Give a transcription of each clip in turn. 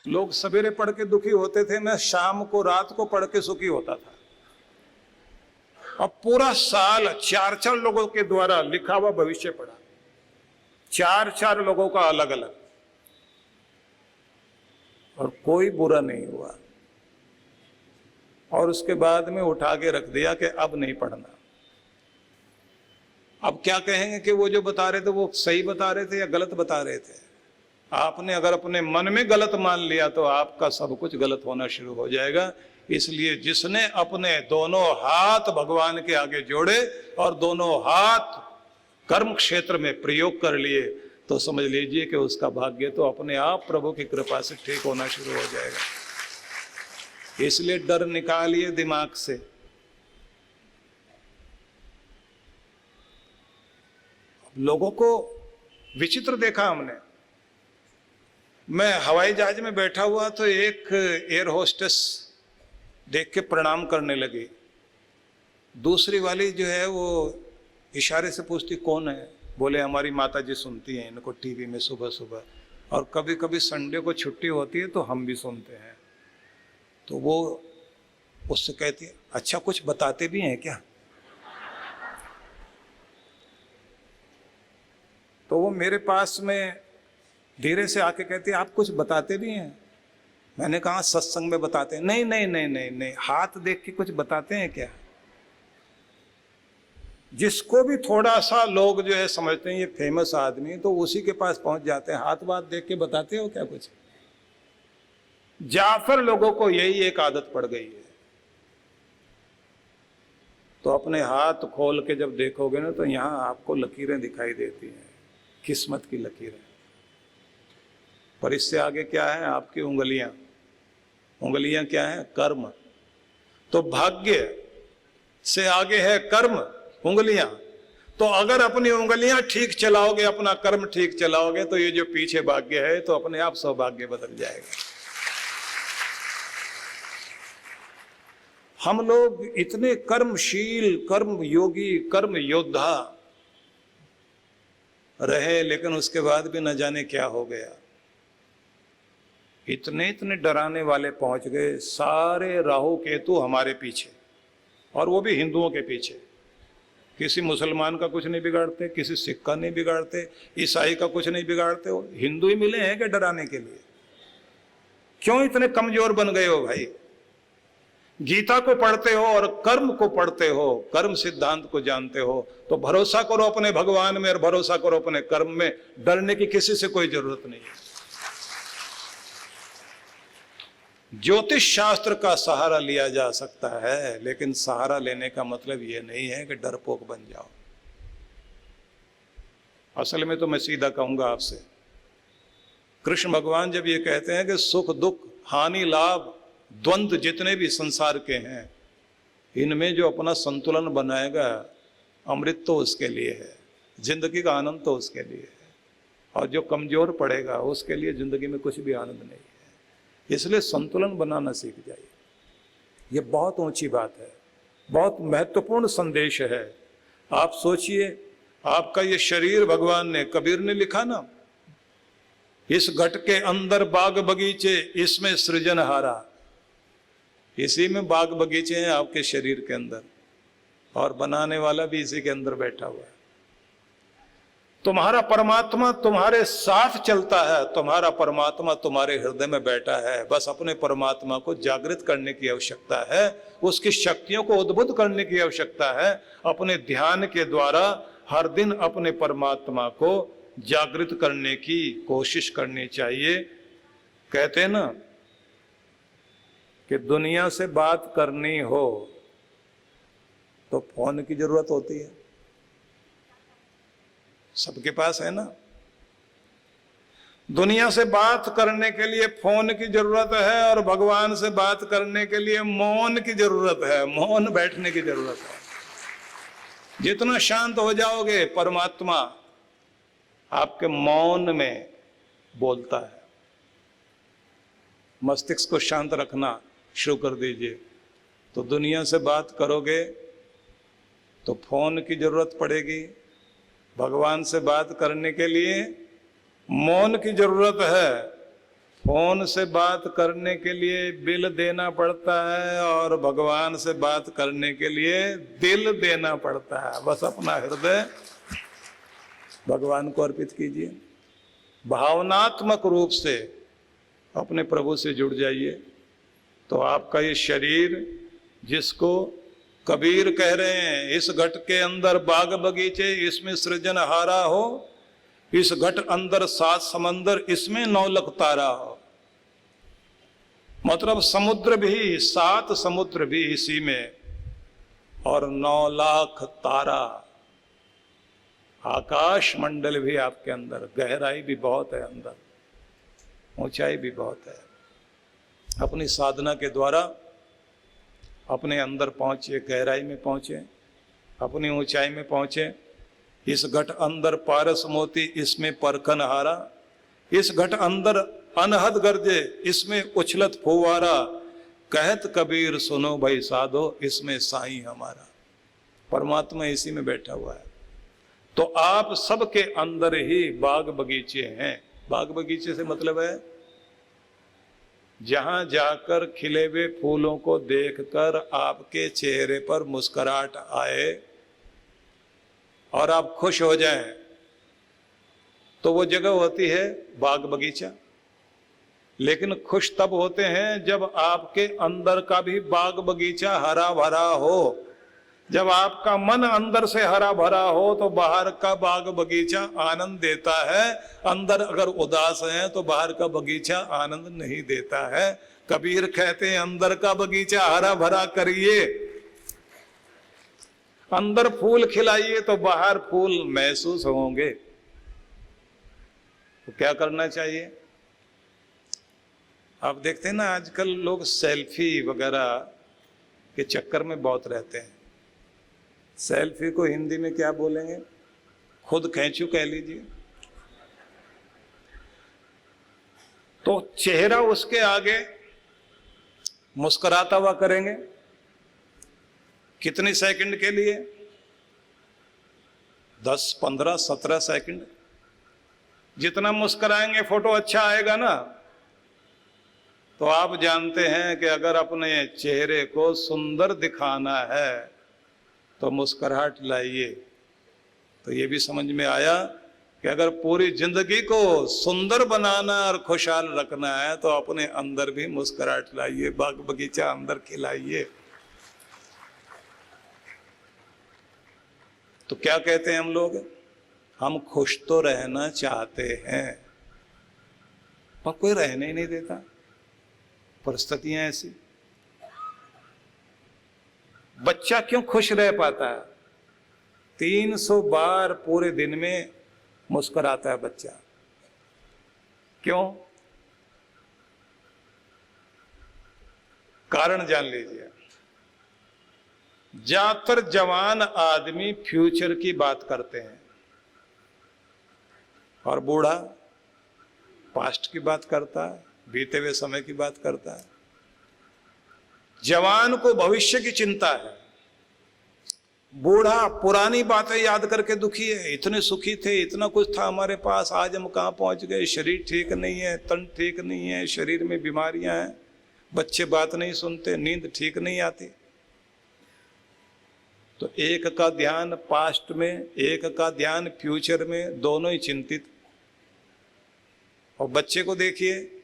लोग सवेरे पढ़ के दुखी होते थे, मैं शाम को रात को पढ़ के सुखी होता था। अब पूरा साल 4-4 लोगों के द्वारा लिखा हुआ भविष्य पढ़ा, 4-4 लोगों का अलग अलग, और कोई बुरा नहीं हुआ। और उसके बाद में उठा के रख दिया कि अब नहीं पढ़ना। अब क्या कहेंगे कि वो जो बता रहे थे वो सही बता रहे थे या गलत बता रहे थे? आपने अगर अपने मन में गलत मान लिया तो आपका सब कुछ गलत होना शुरू हो जाएगा। इसलिए जिसने अपने दोनों हाथ भगवान के आगे जोड़े और दोनों हाथ कर्म क्षेत्र में प्रयोग कर लिए, तो समझ लीजिए कि उसका भाग्य तो अपने आप प्रभु की कृपा से ठीक होना शुरू हो जाएगा। इसलिए डर निकालिए दिमाग से। लोगों को विचित्र देखा हमने। मैं हवाई जहाज में बैठा हुआ तो एक एयर होस्टेस देख के प्रणाम करने लगी। दूसरी वाली जो है वो इशारे से पूछती कौन है, बोले हमारी माता जी सुनती हैं इनको टीवी में सुबह सुबह, और कभी कभी संडे को छुट्टी होती है तो हम भी सुनते हैं। तो वो उससे कहती है अच्छा कुछ बताते भी हैं क्या? तो वो मेरे पास में धीरे से आके कहती है आप कुछ बताते भी हैं? मैंने कहा सत्संग में बताते हैं। नहीं नहीं नहीं नहीं नहीं, हाथ देख के कुछ बताते हैं क्या? जिसको भी थोड़ा सा लोग जो है समझते हैं ये फेमस आदमी, तो उसी के पास पहुंच जाते हैं। हाथ बात देख के बताते हो क्या कुछ? जाफर लोगों को यही एक आदत पड़ गई है। तो अपने हाथ खोल के जब देखोगे ना तो यहां आपको लकीरें दिखाई देती हैं, किस्मत की लकीरें। पर इससे आगे क्या है? आपकी उंगलियां। उंगलियां क्या है? कर्म। तो भाग्य से आगे है कर्म, उंगलियां। तो अगर अपनी उंगलियां ठीक चलाओगे, अपना कर्म ठीक चलाओगे, तो ये जो पीछे भाग्य है तो अपने आप सौभाग्य बदल जाएगा। हम लोग इतने कर्मशील, कर्म योगी, कर्म योद्धा रहे, लेकिन उसके बाद भी न जाने क्या हो गया। इतने इतने डराने वाले पहुंच गए। सारे राहु केतु हमारे पीछे, और वो भी हिंदुओं के पीछे। किसी मुसलमान का कुछ नहीं बिगाड़ते, किसी सिख का नहीं बिगाड़ते, ईसाई का कुछ नहीं बिगाड़ते। हो हिंदू ही मिले हैं क्या डराने के लिए? क्यों इतने कमजोर बन गए हो भाई? गीता को पढ़ते हो और कर्म को पढ़ते हो, कर्म सिद्धांत को जानते हो, तो भरोसा करो अपने भगवान में और भरोसा करो अपने कर्म में। डरने की किसी से कोई जरूरत नहीं है। ज्योतिष शास्त्र का सहारा लिया जा सकता है, लेकिन सहारा लेने का मतलब यह नहीं है कि डरपोक बन जाओ। असल में तो मैं सीधा कहूंगा आपसे, कृष्ण भगवान जब ये कहते हैं कि सुख दुख हानि लाभ द्वंद्व जितने भी संसार के हैं, इनमें जो अपना संतुलन बनाएगा, अमृत तो उसके लिए है, जिंदगी का आनंद तो उसके लिए है। और जो कमजोर पड़ेगा उसके लिए जिंदगी में कुछ भी आनंद नहीं है। इसलिए संतुलन बनाना सीख जाइए। ये बहुत ऊंची बात है, बहुत महत्वपूर्ण संदेश है। आप सोचिए, आपका ये शरीर भगवान ने, कबीर ने लिखा ना, इस घट के अंदर बाग बगीचे, इसमें सृजनहारा। इसी में बाग बगीचे हैं आपके शरीर के अंदर, और बनाने वाला भी इसी के अंदर बैठा हुआ है। तुम्हारा परमात्मा तुम्हारे साथ चलता है, तुम्हारा परमात्मा तुम्हारे हृदय में बैठा है। बस अपने परमात्मा को जागृत करने की आवश्यकता है, उसकी शक्तियों को उद्बुद्ध करने की आवश्यकता है। अपने ध्यान के द्वारा हर दिन अपने परमात्मा को जागृत करने की कोशिश करनी चाहिए। कहते हैं ना कि दुनिया से बात करनी हो तो फोन की जरूरत होती है। सबके पास है ना। दुनिया से बात करने के लिए फोन की जरूरत है, और भगवान से बात करने के लिए मौन की जरूरत है, मौन बैठने की जरूरत है। जितना शांत हो जाओगे, परमात्मा आपके मौन में बोलता है। मस्तिष्क को शांत रखना शुरू कर दीजिए, तो दुनिया से बात करोगे तो फोन की जरूरत पड़ेगी। भगवान से बात करने के लिए मौन की जरूरत है। फोन से बात करने के लिए बिल देना पड़ता है और भगवान से बात करने के लिए दिल देना पड़ता है। बस अपना हृदय भगवान को अर्पित कीजिए, भावनात्मक रूप से अपने प्रभु से जुड़ जाइए, तो आपका ये शरीर, जिसको कबीर कह रहे हैं इस घट के अंदर बाग बगीचे, इसमें सृजनहारा हो, इस घट अंदर 7 समंदर, इसमें 9 लाख तारा हो। मतलब समुद्र भी, 7 समुद्र भी इसी में, और 9 लाख तारा, आकाश मंडल भी आपके अंदर, गहराई भी बहुत है अंदर, ऊंचाई भी बहुत है। अपनी साधना के द्वारा अपने अंदर पहुंचे, गहराई में पहुंचे, अपनी ऊंचाई में पहुंचे। इस घट अंदर पारस मोती, इसमें परखन हारा, इस घट अंदर अनहद गर्जे, इसमें उछलत फुवारा, कहत कबीर सुनो भाई साधो, इसमें साईं हमारा। परमात्मा इसी में बैठा हुआ है। तो आप सबके अंदर ही बाग बगीचे हैं। बाग बगीचे से मतलब है जहां जाकर खिले हुए फूलों को देखकर आपके चेहरे पर मुस्कुराहट आए और आप खुश हो जाएं, तो वो जगह होती है बाग बगीचा। लेकिन खुश तब होते हैं जब आपके अंदर का भी बाग बगीचा हरा भरा हो। जब आपका मन अंदर से हरा भरा हो तो बाहर का बाग बगीचा आनंद देता है। अंदर अगर उदास है तो बाहर का बगीचा आनंद नहीं देता है। कबीर कहते हैं अंदर का बगीचा हरा भरा करिए, अंदर फूल खिलाइए तो बाहर फूल महसूस होंगे। तो क्या करना चाहिए? आप देखते हैं ना आजकल लोग सेल्फी वगैरह के चक्कर में बहुत रहते हैं। सेल्फी को हिंदी में क्या बोलेंगे? खुद खींचू कह लीजिए। तो चेहरा उसके आगे मुस्कुराता हुआ करेंगे। कितने सेकंड के लिए? 10, 15, 17 सेकंड। जितना मुस्कुराएंगे फोटो अच्छा आएगा ना। तो आप जानते हैं कि अगर अपने चेहरे को सुंदर दिखाना है तो मुस्कुराहट लाइए। तो ये भी समझ में आया कि अगर पूरी जिंदगी को सुंदर बनाना और खुशहाल रखना है तो अपने अंदर भी मुस्कुराहट लाइए, बाग बगीचा अंदर खिलाइए। तो क्या कहते हैं हम लोग? हम खुश तो रहना चाहते हैं पर कोई रहने ही नहीं देता, परिस्थितियां ऐसी। बच्चा क्यों खुश रह पाता है? 300 बार पूरे दिन में मुस्कुराता है बच्चा। क्यों? कारण जान लीजिए। ज्यादातर जवान आदमी फ्यूचर की बात करते हैं और बूढ़ा पास्ट की बात करता है, बीते हुए समय की बात करता है। जवान को भविष्य की चिंता है, बूढ़ा पुरानी बातें याद करके दुखी है। इतने सुखी थे, इतना कुछ था हमारे पास, आज हम कहाँ पहुंच गए। शरीर ठीक नहीं है, तन ठीक नहीं है, शरीर में बीमारियां हैं, बच्चे बात नहीं सुनते, नींद ठीक नहीं आती। तो एक का ध्यान पास्ट में, एक का ध्यान फ्यूचर में, दोनों ही चिंतित। और बच्चे को देखिए,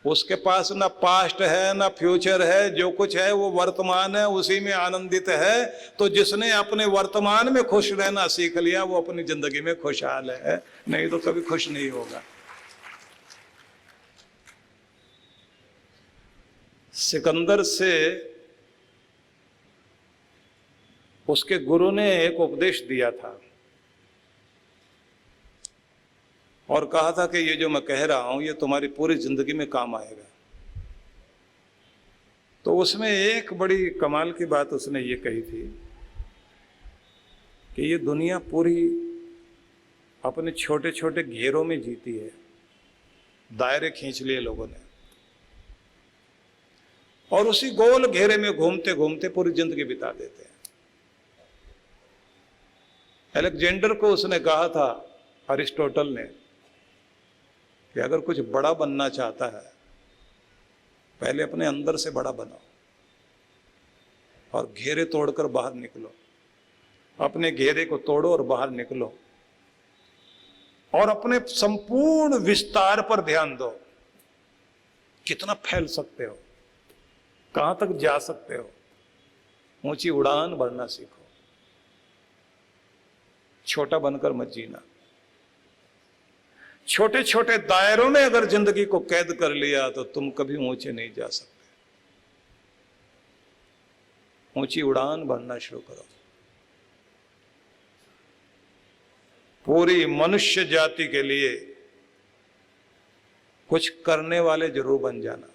उसके पास ना पास्ट है ना फ्यूचर है, जो कुछ है वो वर्तमान है, उसी में आनंदित है। तो जिसने अपने वर्तमान में खुश रहना सीख लिया वो अपनी जिंदगी में खुशहाल है, नहीं तो कभी खुश नहीं होगा। सिकंदर से उसके गुरु ने एक उपदेश दिया था और कहा था कि ये जो मैं कह रहा हूं ये तुम्हारी पूरी जिंदगी में काम आएगा। तो उसमें एक बड़ी कमाल की बात उसने ये कही थी कि ये दुनिया पूरी अपने छोटे छोटे घेरों में जीती है, दायरे खींच लिए लोगों ने, और उसी गोल घेरे में घूमते घूमते पूरी जिंदगी बिता देते हैं। अलेक्जेंडर को उसने कहा था, अरिस्टोटल ने, कि अगर कुछ बड़ा बनना चाहता है, पहले अपने अंदर से बड़ा बनाओ और घेरे तोड़कर बाहर निकलो। अपने घेरे को तोड़ो और बाहर निकलो और अपने संपूर्ण विस्तार पर ध्यान दो। कितना फैल सकते हो, कहां तक जा सकते हो। ऊंची उड़ान भरना सीखो, छोटा बनकर मत जीना। छोटे छोटे दायरों में अगर जिंदगी को कैद कर लिया तो तुम कभी ऊंचे नहीं जा सकते। ऊंची उड़ान भरना शुरू करो। पूरी मनुष्य जाति के लिए कुछ करने वाले जरूर बन जाना।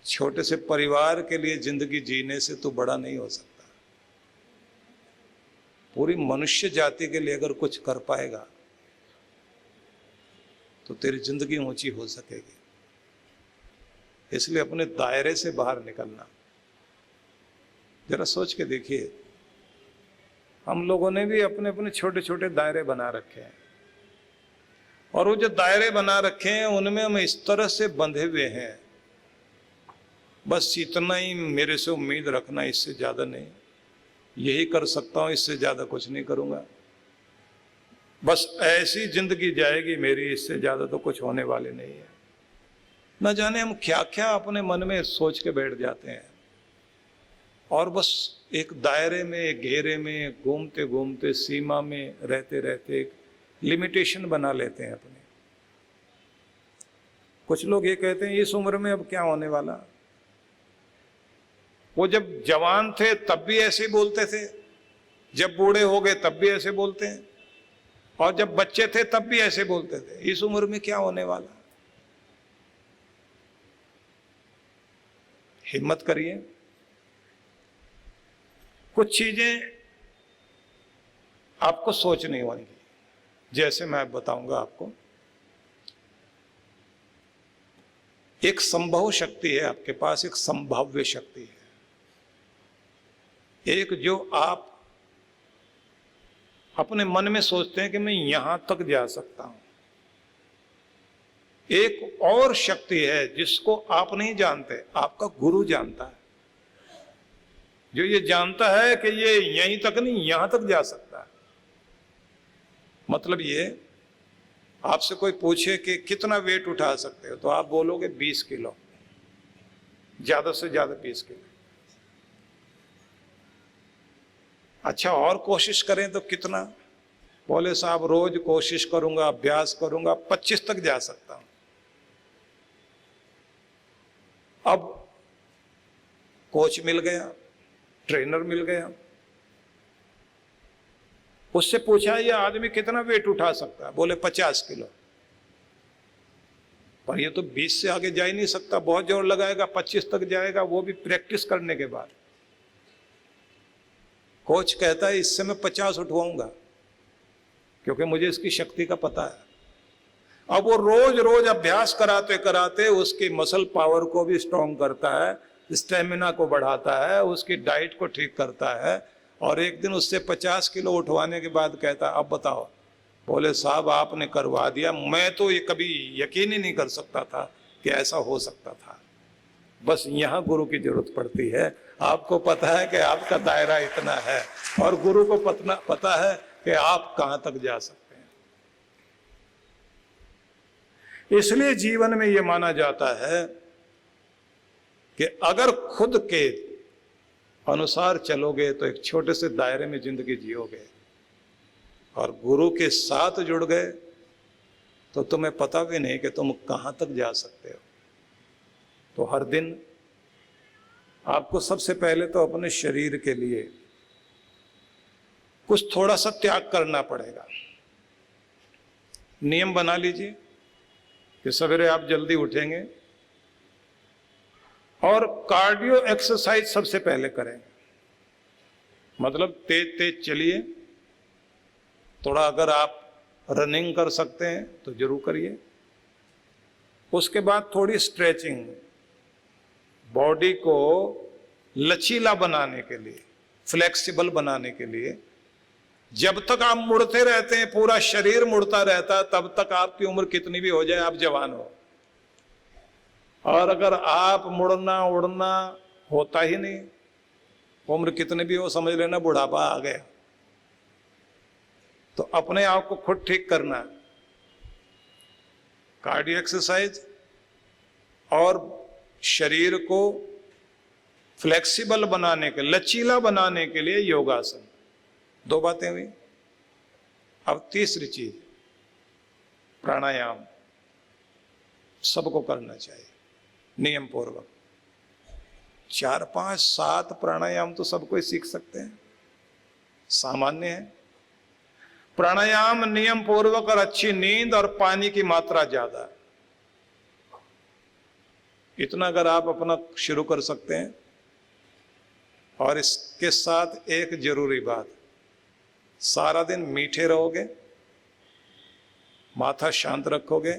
छोटे से परिवार के लिए जिंदगी जीने से तो बड़ा नहीं हो सकता। पूरी मनुष्य जाति के लिए अगर कुछ कर पाएगा तो तेरी जिंदगी ऊंची हो सकेगी। इसलिए अपने दायरे से बाहर निकलना। जरा सोच के देखिए, हम लोगों ने भी अपने अपने छोटे छोटे दायरे बना रखे हैं और वो जो दायरे बना रखे हैं उनमें हम इस तरह से बंधे हुए हैं, बस इतना ही मेरे से उम्मीद रखना, इससे ज्यादा नहीं। यही कर सकता हूं, इससे ज्यादा कुछ नहीं करूंगा। बस ऐसी जिंदगी जाएगी मेरी, इससे ज्यादा तो कुछ होने वाले नहीं है। न जाने हम क्या क्या अपने मन में सोच के बैठ जाते हैं और बस एक दायरे में, एक घेरे में घूमते घूमते, सीमा में रहते रहते एक लिमिटेशन बना लेते हैं अपने। कुछ लोग ये कहते हैं इस उम्र में अब क्या होने वाला। वो जब जवान थे तब भी ऐसे बोलते थे, जब बूढ़े हो गए तब भी ऐसे बोलते हैं, और जब बच्चे थे तब भी ऐसे बोलते थे। इस उम्र में क्या होने वाला। हिम्मत करिए। कुछ चीजें आपको सोचनी होंगी, जैसे मैं बताऊंगा आपको। एक संभव शक्ति है आपके पास, एक संभाव्य शक्ति है। एक जो आप अपने मन में सोचते हैं कि मैं यहां तक जा सकता हूं। एक और शक्ति है जिसको आप नहीं जानते, आपका गुरु जानता है, जो ये जानता है कि ये यहीं तक नहीं यहां तक जा सकता है। मतलब ये, आपसे कोई पूछे कि कितना वेट उठा सकते हो तो आप बोलोगे 20 किलो, ज्यादा से ज्यादा 20 किलो। अच्छा और कोशिश करें तो कितना? बोले साहब रोज कोशिश करूंगा, अभ्यास करूंगा, 25 तक जा सकता हूं। अब कोच मिल गया, ट्रेनर मिल गया, उससे पूछा ये आदमी कितना वेट उठा सकता है, बोले 50 किलो। पर ये तो 20 से आगे जा ही नहीं सकता, बहुत जोर लगाएगा, 25 तक जाएगा, वो भी प्रैक्टिस करने के बाद। कोच कहता है इससे मैं 50 उठवाऊंगा क्योंकि मुझे इसकी शक्ति का पता है। अब वो रोज रोज अभ्यास कराते कराते उसकी मसल पावर को भी स्ट्रॉन्ग करता है, स्टेमिना को बढ़ाता है, उसकी डाइट को ठीक करता है, और एक दिन उससे 50 किलो उठवाने के बाद कहता है अब बताओ। बोले साहब आपने करवा दिया, मैं तो ये कभी यकीन ही नहीं कर सकता था कि ऐसा हो सकता था। बस यहाँ गुरु की जरूरत पड़ती है। आपको पता है कि आपका दायरा इतना है और गुरु को पता है कि आप कहां तक जा सकते हैं। इसलिए जीवन में यह माना जाता है कि अगर खुद के अनुसार चलोगे तो एक छोटे से दायरे में जिंदगी जियोगे, और गुरु के साथ जुड़ गए तो तुम्हें पता भी नहीं कि तुम कहां तक जा सकते हो। तो हर दिन आपको सबसे पहले तो अपने शरीर के लिए कुछ थोड़ा सा त्याग करना पड़ेगा। नियम बना लीजिए कि सवेरे आप जल्दी उठेंगे और कार्डियो एक्सरसाइज सबसे पहले करेंगे। मतलब तेज तेज चलिए, थोड़ा अगर आप रनिंग कर सकते हैं तो जरूर करिए। उसके बाद थोड़ी स्ट्रेचिंग, बॉडी को लचीला बनाने के लिए, फ्लेक्सिबल बनाने के लिए जब तक आप मुड़ते रहते हैं, पूरा शरीर मुड़ता रहता है, तब तक आपकी उम्र कितनी भी हो जाए आप जवान हो। और अगर आप मुड़ना उड़ना होता ही नहीं, उम्र कितनी भी हो, समझ लेना बुढ़ापा आ गया। तो अपने आप को खुद ठीक करना है, कार्डियो एक्सरसाइज और शरीर को फ्लेक्सिबल बनाने के, लचीला बनाने के लिए योगासन। 2 बातें हुई। अब तीसरी चीज प्राणायाम सबको करना चाहिए नियम पूर्वक। 4, 5, 7 प्राणायाम तो सब कोई सीख सकते हैं, सामान्य है। प्राणायाम नियम पूर्वक और अच्छी नींद और पानी की मात्रा ज्यादा, इतना अगर आप अपना शुरू कर सकते हैं। और इसके साथ एक जरूरी बात, सारा दिन मीठे रहोगे, माथा शांत रखोगे,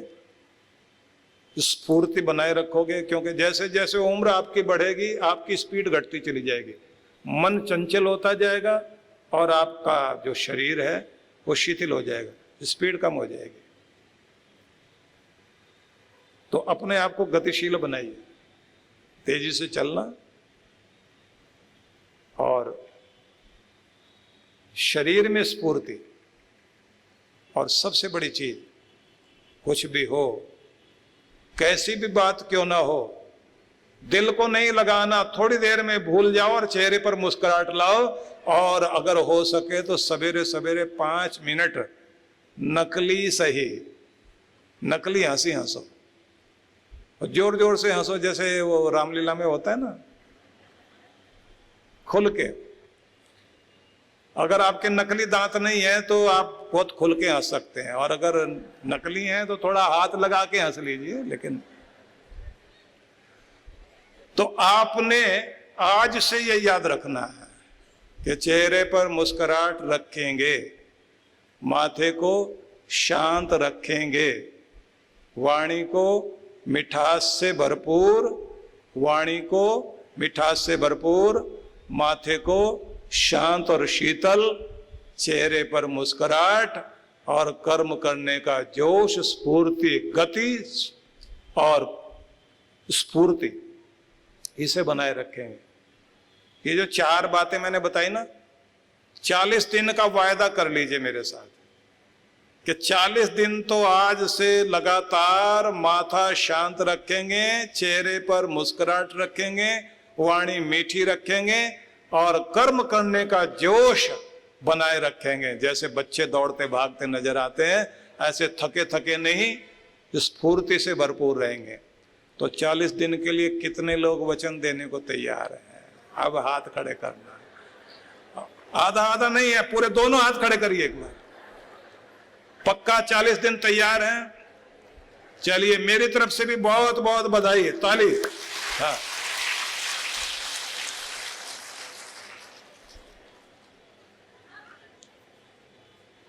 स्फूर्ति बनाए रखोगे, क्योंकि जैसे जैसे उम्र आपकी बढ़ेगी आपकी स्पीड घटती चली जाएगी, मन चंचल होता जाएगा और आपका जो शरीर है वो शिथिल हो जाएगा, स्पीड कम हो जाएगी। तो अपने आप को गतिशील बनाइए, तेजी से चलना, और शरीर में स्फूर्ति। और सबसे बड़ी चीज, कुछ भी हो, कैसी भी बात क्यों ना हो, दिल को नहीं लगाना, थोड़ी देर में भूल जाओ और चेहरे पर मुस्कुराहट लाओ। और अगर हो सके तो सवेरे सवेरे 5 मिनट नकली सही, नकली हंसी हंसो, और जोर जोर से हंसो, जैसे वो रामलीला में होता है ना, खुल के। अगर आपके नकली दांत नहीं है तो आप बहुत खुल के हंस सकते हैं, और अगर नकली हैं तो थोड़ा हाथ लगा के हंस लीजिए। लेकिन तो आपने आज से ये याद रखना है कि चेहरे पर मुस्कुराहट रखेंगे, माथे को शांत रखेंगे, वाणी को मिठास से भरपूर, वाणी को मिठास से भरपूर, माथे को शांत और शीतल, चेहरे पर मुस्कुराहट और कर्म करने का जोश, स्फूर्ति, गति और स्फूर्ति, इसे बनाए रखेंगे। ये जो 4 बातें मैंने बताई ना, 40 दिन का वायदा कर लीजिए मेरे साथ कि 40 दिन तो आज से लगातार माथा शांत रखेंगे, चेहरे पर मुस्कुराहट रखेंगे, वाणी मीठी रखेंगे और कर्म करने का जोश बनाए रखेंगे। जैसे बच्चे दौड़ते भागते नजर आते हैं, ऐसे थके थके नहीं, स्फूर्ति से भरपूर रहेंगे। तो 40 दिन के लिए कितने लोग वचन देने को तैयार हैं? अब हाथ खड़े करना, आधा आधा नहीं है, पूरे दोनों हाथ खड़े करिए एक बार। पक्का 40 दिन तैयार हैं? चलिए, मेरी तरफ से भी बहुत बहुत बधाई है, ताली। हाँ,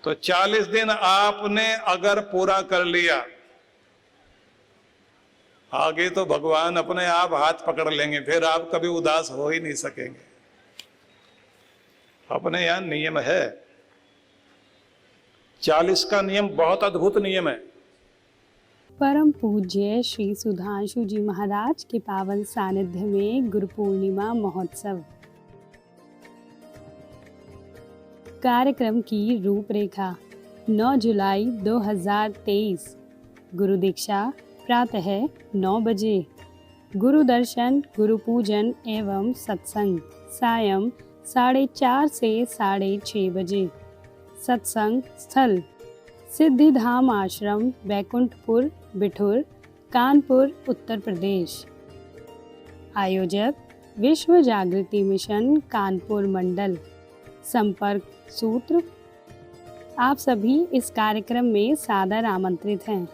तो 40 दिन आपने अगर पूरा कर लिया, आगे तो भगवान अपने आप हाथ पकड़ लेंगे, फिर आप कभी उदास हो ही नहीं सकेंगे। अपने यहां नियम है, 40 का नियम बहुत अद्भुत नियम है। परम पूज्य श्री सुधांशु जी महाराज के पावन सानिध्य में गुरु पूर्णिमा महोत्सव कार्यक्रम की रूपरेखा। 9 जुलाई 2023 गुरु दीक्षा प्रातः 9 बजे, गुरु दर्शन, गुरु पूजन एवं सत्संग सायं 4:30 से 6:30 बजे। सत्संग स्थल सिद्धिधाम आश्रम, बैकुंठपुर, बिठूर, कानपुर, उत्तर प्रदेश। आयोजक विश्व जागृति मिशन कानपुर मंडल। संपर्क सूत्र। आप सभी इस कार्यक्रम में सादर आमंत्रित हैं।